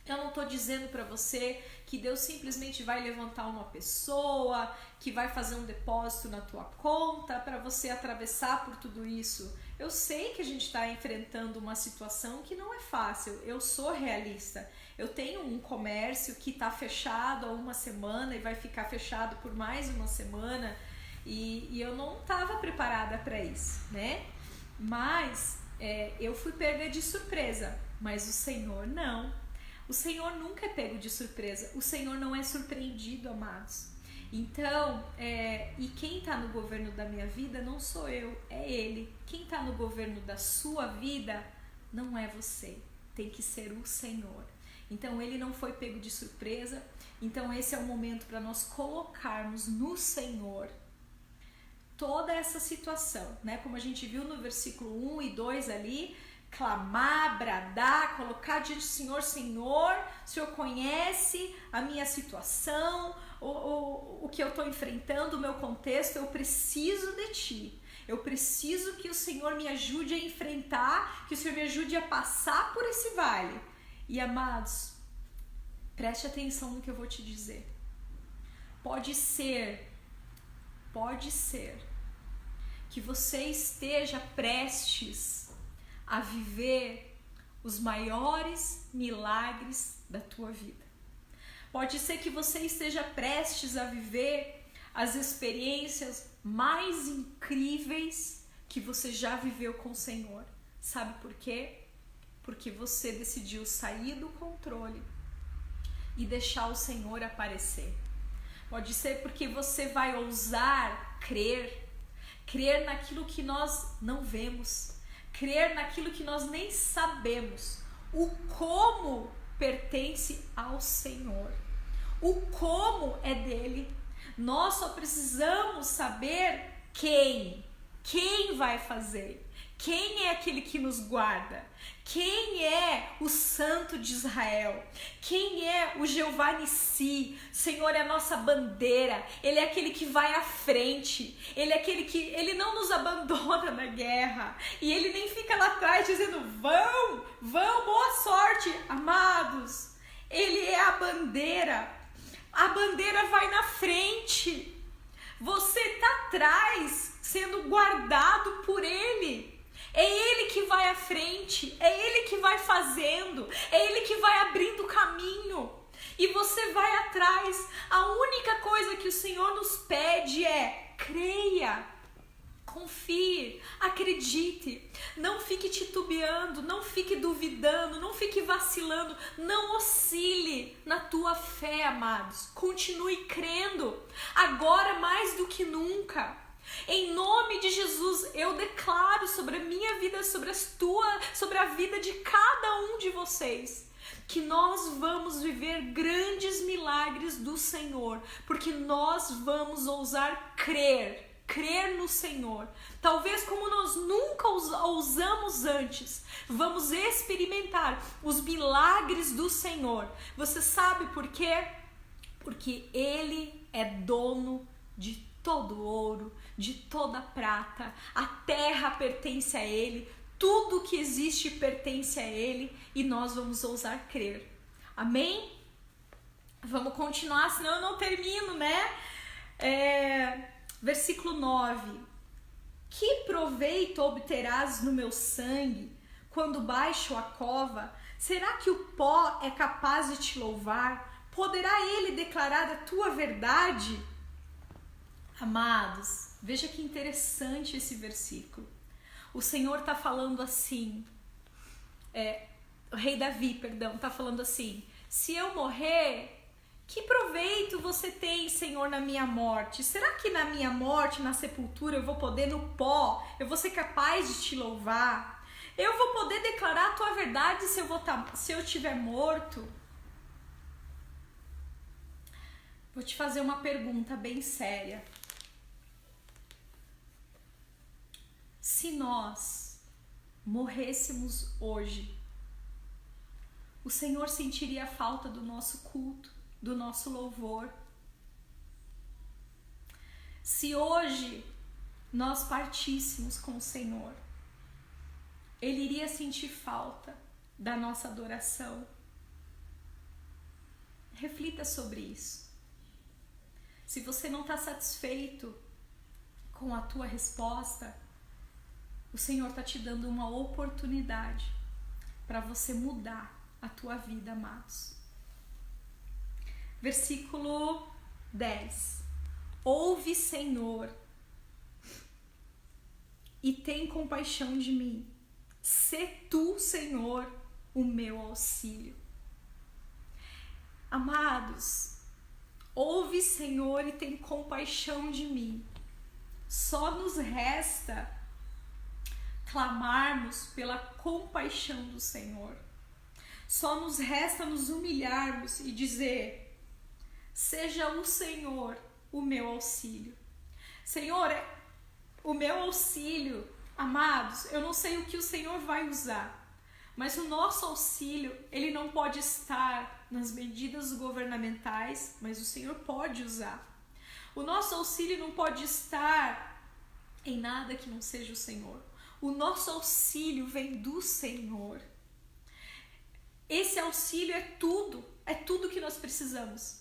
Eu não estou dizendo para você que Deus simplesmente vai levantar uma pessoa, que vai fazer um depósito na tua conta para você atravessar por tudo isso. Eu sei que a gente está enfrentando uma situação que não é fácil. Eu sou realista. Eu tenho um comércio que está fechado há uma semana e vai ficar fechado por mais uma semana e eu não estava preparada para isso, né? Mas eu fui pega de surpresa, mas o Senhor não. O Senhor nunca é pego de surpresa. O Senhor não é surpreendido, amados. Então, e quem está no governo da minha vida não sou eu, é Ele. Quem está no governo da sua vida não é você, tem que ser o Senhor. Então, Ele não foi pego de surpresa. Então, esse é o momento para nós colocarmos no Senhor toda essa situação, né? Como a gente viu no versículo 1 e 2 ali, clamar, bradar, colocar diante do Senhor: Senhor, o Senhor conhece a minha situação, o que eu estou enfrentando, o meu contexto, eu preciso de Ti. Eu preciso que o Senhor me ajude a enfrentar, que o Senhor me ajude a passar por esse vale. E amados, preste atenção no que eu vou te dizer. Pode ser que você esteja prestes a viver os maiores milagres da tua vida. Pode ser que você esteja prestes a viver as experiências mais incríveis que você já viveu com o Senhor. Sabe por quê? Porque você decidiu sair do controle e deixar o Senhor aparecer. Pode ser porque você vai ousar crer naquilo que nós não vemos, crer naquilo que nós nem sabemos. O como pertence ao Senhor, o como é dele. Nós só precisamos saber quem vai fazer, quem é aquele que nos guarda, quem é o Santo de Israel, quem é o Jeová Nissi. Senhor é a nossa bandeira, Ele é aquele que vai à frente, Ele é aquele que Ele não nos abandona na guerra, e Ele nem fica lá atrás dizendo: vão, boa sorte, amados. Ele é a bandeira vai na frente, você está atrás sendo guardado por Ele. É Ele que vai à frente, é Ele que vai fazendo, é Ele que vai abrindo o caminho e você vai atrás. A única coisa que o Senhor nos pede é: creia, confie, acredite, não fique titubeando, não fique duvidando, não fique vacilando, não oscile na tua fé, amados. Continue crendo, agora mais do que nunca. Em nome de Jesus, eu declaro sobre a minha vida, sobre a vida de cada um de vocês, que nós vamos viver grandes milagres do Senhor, porque nós vamos ousar crer no Senhor. Talvez como nós nunca ousamos antes, vamos experimentar os milagres do Senhor. Você sabe por quê? porque Ele é dono de todo o ouro, de toda a prata, a terra pertence a Ele, tudo que existe pertence a Ele e nós vamos ousar crer. Amém? Vamos continuar, senão eu não termino, né? Versículo 9. Que proveito obterás no meu sangue quando baixo a cova? Será que o pó é capaz de te louvar? Poderá ele declarar a tua verdade? Amados, veja que interessante esse versículo. O Senhor está falando assim, o rei Davi, está falando assim: se eu morrer, que proveito você tem, Senhor, na minha morte? Será que na minha morte, na sepultura, eu vou poder no pó, eu vou ser capaz de te louvar? Eu vou poder declarar a tua verdade se eu estiver morto? Vou te fazer uma pergunta bem séria. Se nós morrêssemos hoje, o Senhor sentiria a falta do nosso culto, do nosso louvor? Se hoje nós partíssemos com o Senhor, Ele iria sentir falta da nossa adoração? Reflita sobre isso. Se você não está satisfeito com a tua resposta, o Senhor está te dando uma oportunidade para você mudar a tua vida, amados. Versículo 10. Ouve, Senhor, e tem compaixão de mim. Sê tu, Senhor, o meu auxílio. Amados, ouve, Senhor, e tem compaixão de mim. Só nos resta clamarmos pela compaixão do Senhor. Só nos resta nos humilharmos e dizer: seja o Senhor o meu auxílio. Senhor, o meu auxílio, amados, eu não sei o que o Senhor vai usar, mas o nosso auxílio, ele não pode estar nas medidas governamentais, mas o Senhor pode usar. O nosso auxílio não pode estar em nada que não seja o Senhor. O nosso auxílio vem do Senhor. Esse auxílio é tudo que nós precisamos.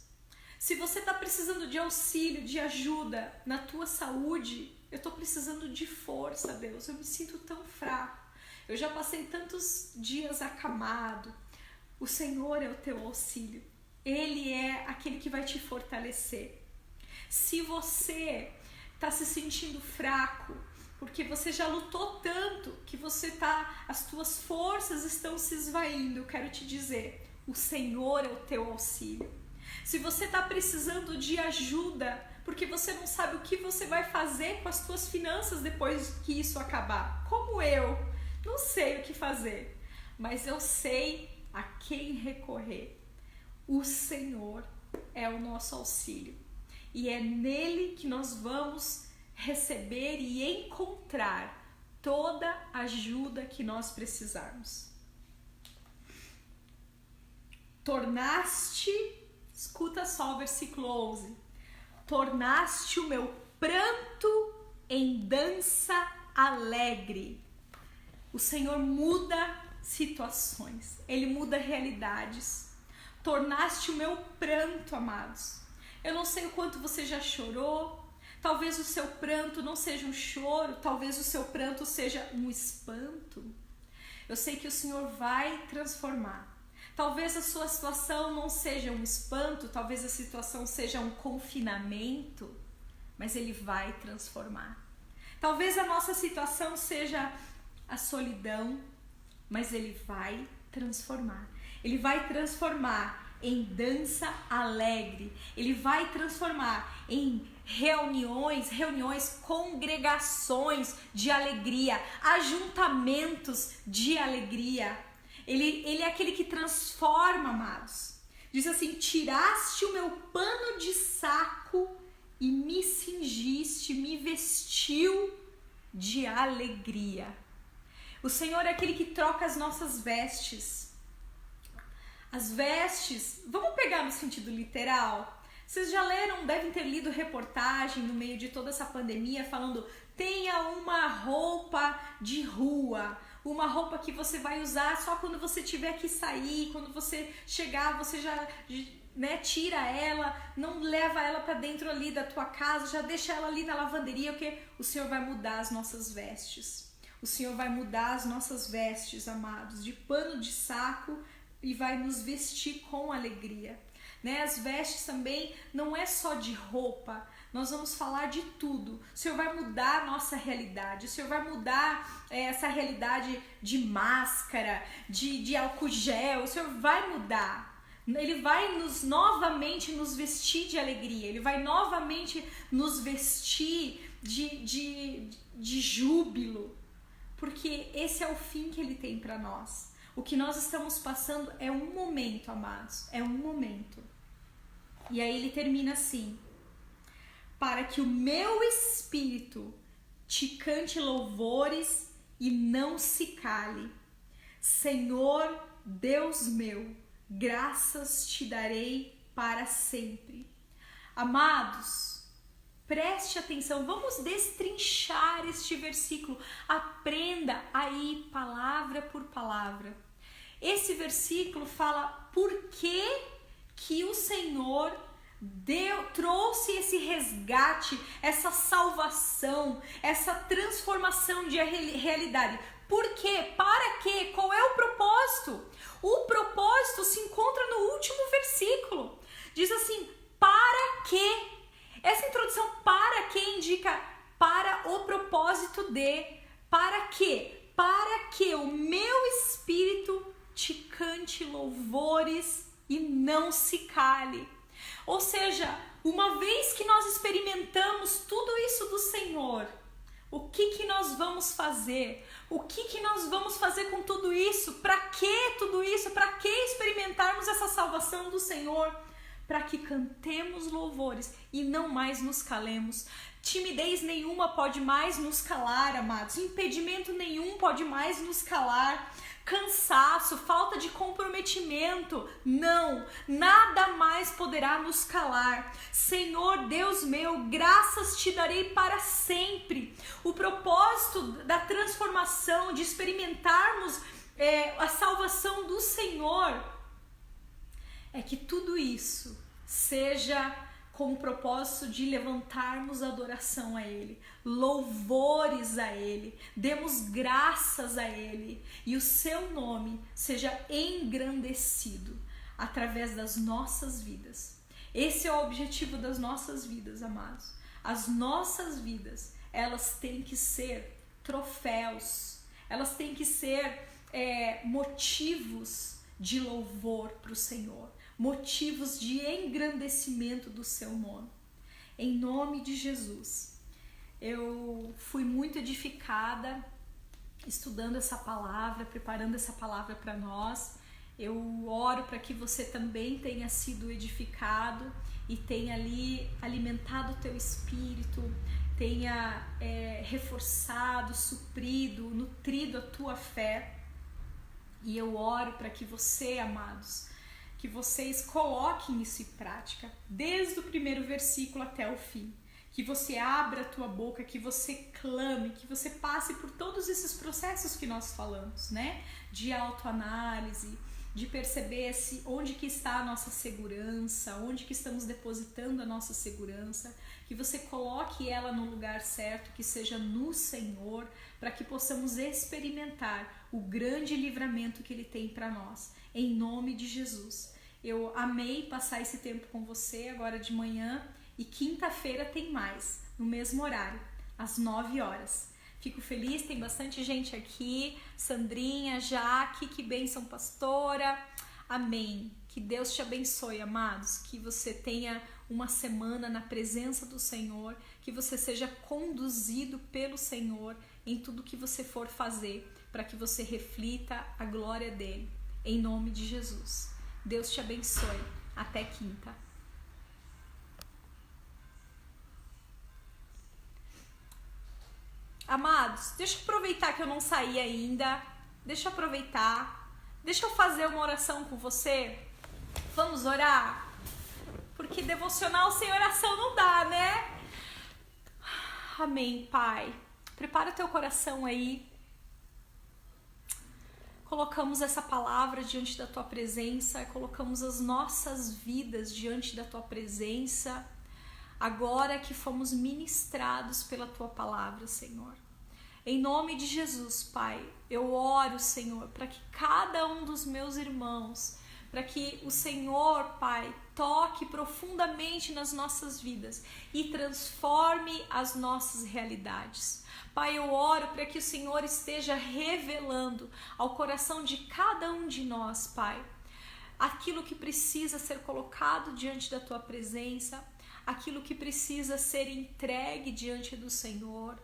Se você está precisando de auxílio, de ajuda na tua saúde, eu estou precisando de força, Deus. Eu me sinto tão fraco. Eu já passei tantos dias acamado. O Senhor é o teu auxílio. Ele é aquele que vai te fortalecer. Se você está se sentindo fraco, porque você já lutou tanto que as tuas forças estão se esvaindo, eu quero te dizer, o Senhor é o teu auxílio. Se você está precisando de ajuda, porque você não sabe o que você vai fazer com as tuas finanças depois que isso acabar, como eu, não sei o que fazer, mas eu sei a quem recorrer. O Senhor é o nosso auxílio e é nele que nós vamos receber e encontrar toda a ajuda que nós precisarmos. Tornaste, escuta só o versículo 11, tornaste o meu pranto em dança alegre. O Senhor muda situações, Ele muda realidades. Tornaste o meu pranto, amados. Eu não sei o quanto você já chorou. Talvez o seu pranto não seja um choro, talvez o seu pranto seja um espanto. Eu sei que o Senhor vai transformar. Talvez a sua situação não seja um espanto, talvez a situação seja um confinamento, mas Ele vai transformar. Talvez a nossa situação seja a solidão, mas Ele vai transformar. Ele vai transformar em dança alegre. Ele vai transformar em reuniões, congregações de alegria, ajuntamentos de alegria. Ele é aquele que transforma, amados. Diz assim: tiraste o meu pano de saco e me cingiste, me vestiu de alegria. O Senhor é aquele que troca as nossas vestes. As vestes, vamos pegar no sentido literal? Vocês já leram, devem ter lido reportagem no meio de toda essa pandemia falando: tenha uma roupa de rua, uma roupa que você vai usar só quando você tiver que sair, quando você chegar, você já, né, tira ela, não leva ela para dentro ali da tua casa, já deixa ela ali na lavanderia, porque o Senhor vai mudar as nossas vestes. O Senhor vai mudar as nossas vestes, amados, de pano de saco, e vai nos vestir com alegria. Né? As vestes também não é só de roupa, nós vamos falar de tudo. O Senhor vai mudar a nossa realidade, o Senhor vai mudar essa realidade de máscara, de álcool gel, o Senhor vai mudar. Ele vai novamente nos vestir de alegria, Ele vai novamente nos vestir de júbilo, porque esse é o fim que Ele tem para nós. O que nós estamos passando é um momento, amados, é um momento. E aí ele termina assim: para que o meu espírito te cante louvores e não se cale. Senhor, Deus meu, graças te darei para sempre. Amados, preste atenção, vamos destrinchar este versículo. Aprenda aí palavra por palavra. Esse versículo fala por que o Senhor trouxe esse resgate, essa salvação, essa transformação de realidade. Por quê? Para quê? Qual é o propósito? O propósito se encontra no último versículo. Diz assim: para quê? Essa introdução para que indica para o propósito de, para quê? Para que o meu espírito te cante louvores e não se cale. Ou seja, uma vez que nós experimentamos tudo isso do Senhor, o que nós vamos fazer? O que nós vamos fazer com tudo isso? Para que tudo isso? Para que experimentarmos essa salvação do Senhor? Para que cantemos louvores e não mais nos calemos. Timidez nenhuma pode mais nos calar, amados. Impedimento nenhum pode mais nos calar. Cansaço, falta de comprometimento, não, nada mais poderá nos calar. Senhor Deus meu, graças te darei para sempre. O propósito da transformação, de experimentarmos a salvação do Senhor, é que tudo isso seja com o propósito de levantarmos adoração a Ele, louvores a Ele, demos graças a Ele e o seu nome seja engrandecido através das nossas vidas. Esse é o objetivo das nossas vidas, amados. As nossas vidas, elas têm que ser troféus, elas têm que ser motivos de louvor para o Senhor, motivos de engrandecimento do seu nome. Em nome de Jesus. Eu fui muito edificada estudando essa palavra, preparando essa palavra para nós. Eu oro para que você também tenha sido edificado e tenha ali alimentado o teu espírito, tenha reforçado, suprido, nutrido a tua fé. E eu oro para que você, amados, que vocês coloquem isso em prática, desde o primeiro versículo até o fim. Que você abra a tua boca, que você clame, que você passe por todos esses processos que nós falamos, né? De autoanálise, de perceber onde que está a nossa segurança, onde que estamos depositando a nossa segurança, que você coloque ela no lugar certo, que seja no Senhor, para que possamos experimentar o grande livramento que Ele tem para nós. Em nome de Jesus. Eu amei passar esse tempo com você agora de manhã e quinta-feira tem mais, no mesmo horário, às 9 horas. Fico feliz, tem bastante gente aqui, Sandrinha, Jaque, que bênção, pastora. Amém. Que Deus te abençoe, amados, que você tenha uma semana na presença do Senhor, que você seja conduzido pelo Senhor em tudo que você for fazer, para que você reflita a glória dele. Em nome de Jesus. Deus te abençoe. Até quinta. Amados, deixa eu aproveitar que eu não saí ainda. Deixa eu aproveitar. Deixa eu fazer uma oração com você. Vamos orar? porque devocional sem oração não dá, né? Amém, Pai. Prepara o teu coração aí. Colocamos essa palavra diante da tua presença, colocamos as nossas vidas diante da tua presença, agora que fomos ministrados pela tua palavra, Senhor. Em nome de Jesus, Pai, eu oro, Senhor, para que cada um dos meus irmãos, para que o Senhor, Pai, toque profundamente nas nossas vidas e transforme as nossas realidades. Pai, eu oro para que o Senhor esteja revelando ao coração de cada um de nós, Pai, aquilo que precisa ser colocado diante da tua presença, aquilo que precisa ser entregue diante do Senhor.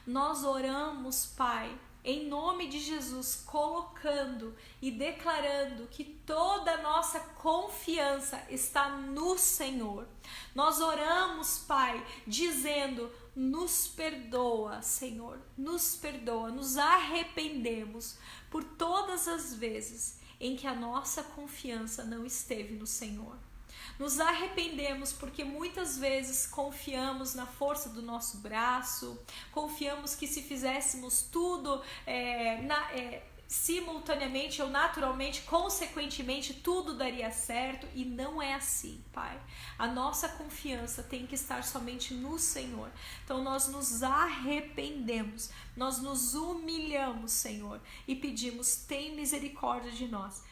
Nós oramos, Pai, em nome de Jesus, colocando e declarando que toda a nossa confiança está no Senhor. Nós oramos, Pai, dizendo: nos perdoa, Senhor, nos perdoa, nos arrependemos por todas as vezes em que a nossa confiança não esteve no Senhor. Nos arrependemos porque muitas vezes confiamos na força do nosso braço, confiamos que se fizéssemos tudo simultaneamente ou naturalmente, consequentemente, tudo daria certo, e não é assim, Pai. A nossa confiança tem que estar somente no Senhor. Então nós nos arrependemos, nós nos humilhamos, Senhor, e pedimos: tem misericórdia de nós.